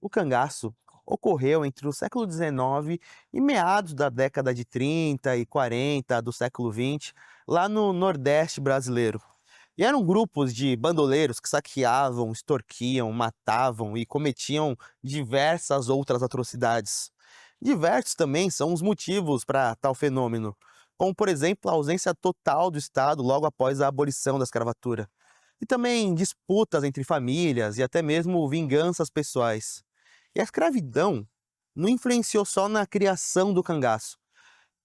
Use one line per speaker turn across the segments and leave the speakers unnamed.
O cangaço ocorreu entre o século XIX e meados da década de 30 e 40 do século XX, lá no Nordeste brasileiro. E eram grupos de bandoleiros que saqueavam, extorquiam, matavam e cometiam diversas outras atrocidades. Diversos também são os motivos para tal fenômeno, como, por exemplo, a ausência total do Estado logo após a abolição da escravatura. E também disputas entre famílias e até mesmo vinganças pessoais. E a escravidão não influenciou só na criação do cangaço,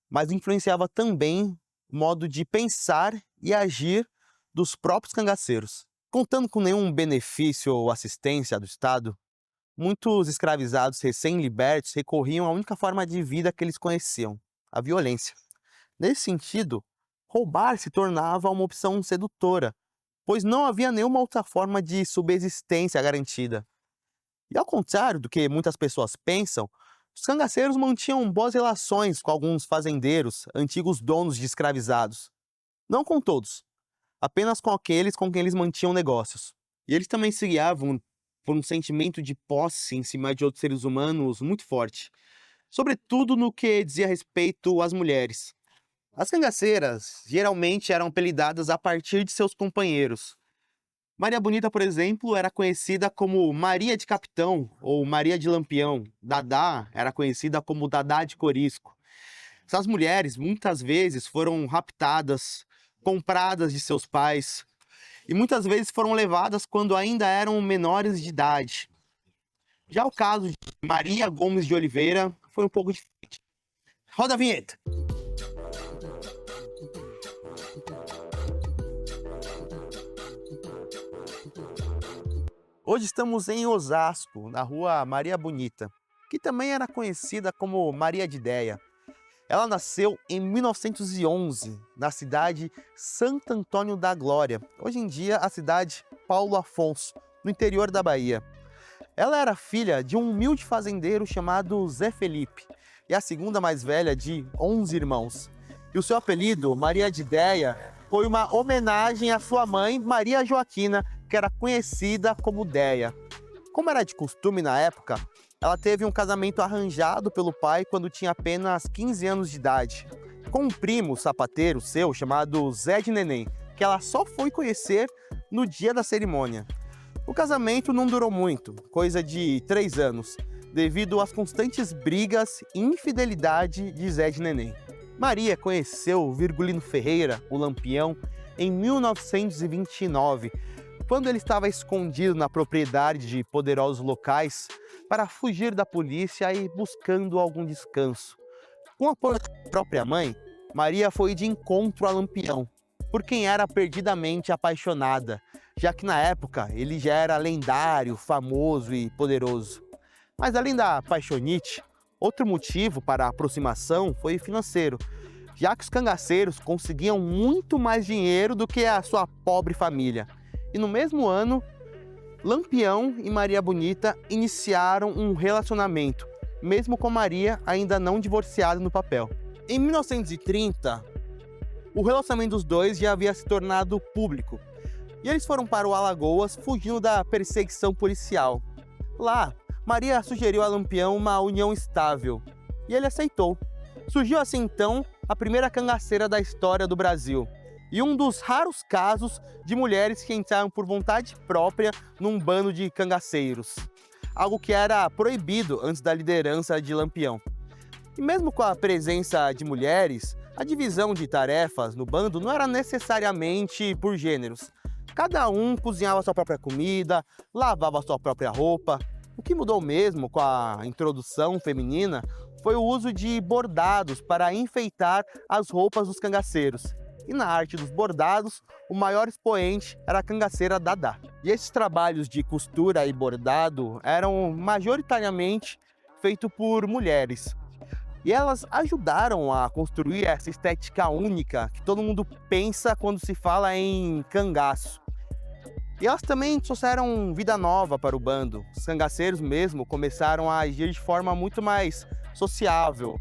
mas influenciava também o modo de pensar e agir dos próprios cangaceiros. Contando com nenhum benefício ou assistência do Estado, muitos escravizados recém-libertos recorriam à única forma de vida que eles conheciam, a violência. Nesse sentido, roubar se tornava uma opção sedutora, pois não havia nenhuma outra forma de subsistência garantida. E ao contrário do que muitas pessoas pensam, os cangaceiros mantinham boas relações com alguns fazendeiros, antigos donos de escravizados. Não com todos, apenas com aqueles com quem eles mantinham negócios. E eles também se guiavam por um sentimento de posse em cima de outros seres humanos muito forte, sobretudo no que dizia respeito às mulheres. As cangaceiras geralmente eram apelidadas a partir de seus companheiros. Maria Bonita, por exemplo, era conhecida como Maria de Capitão ou Maria de Lampião. Dadá era conhecida como Dadá de Corisco. Essas mulheres muitas vezes foram raptadas, compradas de seus pais e muitas vezes foram levadas quando ainda eram menores de idade. Já o caso de Maria Gomes de Oliveira foi um pouco diferente. Roda a vinheta! Hoje estamos em Osasco, na rua Maria Bonita, que também era conhecida como Maria de Déia. Ela nasceu em 1911, na cidade Santo Antônio da Glória, hoje em dia a cidade Paulo Afonso, no interior da Bahia. Ela era filha de um humilde fazendeiro chamado Zé Felipe, e a segunda mais velha de 11 irmãos. E o seu apelido, Maria de Déia, foi uma homenagem à sua mãe, Maria Joaquina, que era conhecida como Déia. Como era de costume na época, ela teve um casamento arranjado pelo pai quando tinha apenas 15 anos de idade, com um primo sapateiro seu chamado Zé de Neném, que ela só foi conhecer no dia da cerimônia. O casamento não durou muito, coisa de 3 anos, devido às constantes brigas e infidelidade de Zé de Neném. Maria conheceu Virgulino Ferreira, o Lampião, em 1929, quando ele estava escondido na propriedade de poderosos locais para fugir da polícia e buscando algum descanso. Com o apoio da própria mãe, Maria foi de encontro a Lampião, por quem era perdidamente apaixonada, já que na época ele já era lendário, famoso e poderoso. Mas além da paixonite, outro motivo para a aproximação foi financeiro, já que os cangaceiros conseguiam muito mais dinheiro do que a sua pobre família. E no mesmo ano, Lampião e Maria Bonita iniciaram um relacionamento, mesmo com Maria ainda não divorciada no papel. Em 1930, o relacionamento dos dois já havia se tornado público, e eles foram para o Alagoas fugindo da perseguição policial. Lá, Maria sugeriu a Lampião uma união estável, e ele aceitou. Surgiu assim então a primeira cangaceira da história do Brasil, e um dos raros casos de mulheres que entraram por vontade própria num bando de cangaceiros, algo que era proibido antes da liderança de Lampião. E mesmo com a presença de mulheres, a divisão de tarefas no bando não era necessariamente por gêneros. Cada um cozinhava sua própria comida, lavava sua própria roupa. O que mudou mesmo com a introdução feminina foi o uso de bordados para enfeitar as roupas dos cangaceiros. E na arte dos bordados, o maior expoente era a cangaceira Dadá. E esses trabalhos de costura e bordado eram majoritariamente feitos por mulheres. E elas ajudaram a construir essa estética única que todo mundo pensa quando se fala em cangaço. E elas também trouxeram vida nova para o bando. Os cangaceiros mesmo começaram a agir de forma muito mais sociável.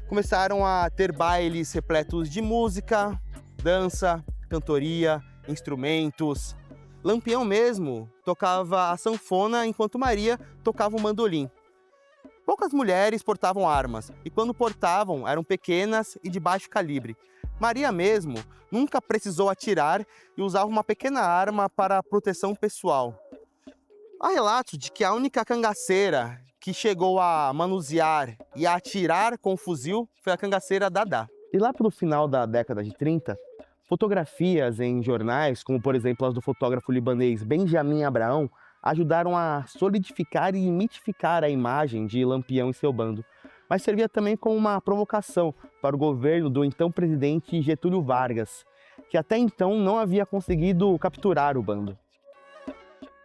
Começaram a ter bailes repletos de música, dança, cantoria, instrumentos. Lampião mesmo tocava a sanfona enquanto Maria tocava o mandolim. Poucas mulheres portavam armas, e quando portavam eram pequenas e de baixo calibre. Maria mesmo nunca precisou atirar e usava uma pequena arma para proteção pessoal. Há relatos de que a única cangaceira que chegou a manusear e a atirar com o fuzil foi a cangaceira Dadá. E lá pelo final da década de 30, fotografias em jornais, como por exemplo as do fotógrafo libanês Benjamin Abraão, ajudaram a solidificar e mitificar a imagem de Lampião e seu bando, mas servia também como uma provocação para o governo do então presidente Getúlio Vargas, que até então não havia conseguido capturar o bando.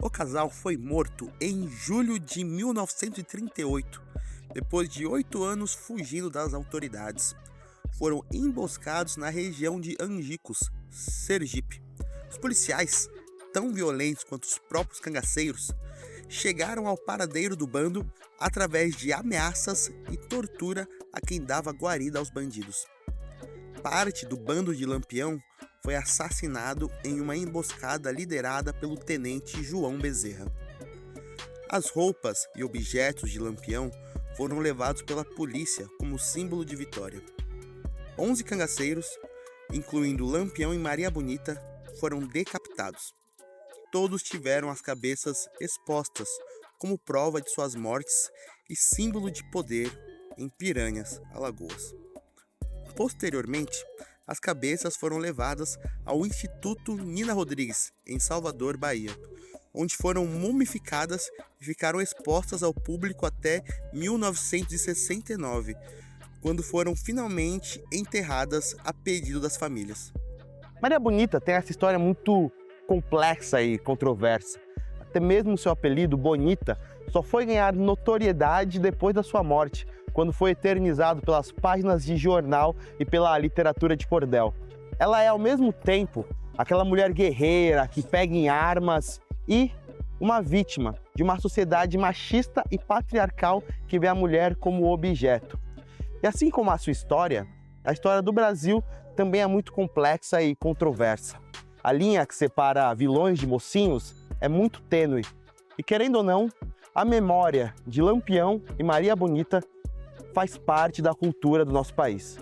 O casal foi morto em julho de 1938, depois de 8 anos fugindo das autoridades. Foram emboscados na região de Angicos, Sergipe. Os policiais, tão violentos quanto os próprios cangaceiros, chegaram ao paradeiro do bando através de ameaças e tortura a quem dava guarida aos bandidos. Parte do bando de Lampião foi assassinado em uma emboscada liderada pelo tenente João Bezerra. As roupas e objetos de Lampião foram levados pela polícia como símbolo de vitória. 11 cangaceiros, incluindo Lampião e Maria Bonita, foram decapitados. Todos tiveram as cabeças expostas como prova de suas mortes e símbolo de poder em Piranhas, Alagoas. Posteriormente, as cabeças foram levadas ao Instituto Nina Rodrigues, em Salvador, Bahia, onde foram mumificadas e ficaram expostas ao público até 1969, quando foram finalmente enterradas a pedido das famílias.
Maria Bonita tem essa história muito complexa e controversa. Até mesmo seu apelido, Bonita, só foi ganhar notoriedade depois da sua morte, quando foi eternizado pelas páginas de jornal e pela literatura de cordel. Ela é, ao mesmo tempo, aquela mulher guerreira que pega em armas e uma vítima de uma sociedade machista e patriarcal que vê a mulher como objeto. E assim como a história do Brasil também é muito complexa e controversa. A linha que separa vilões de mocinhos é muito tênue. E querendo ou não, a memória de Lampião e Maria Bonita faz parte da cultura do nosso país.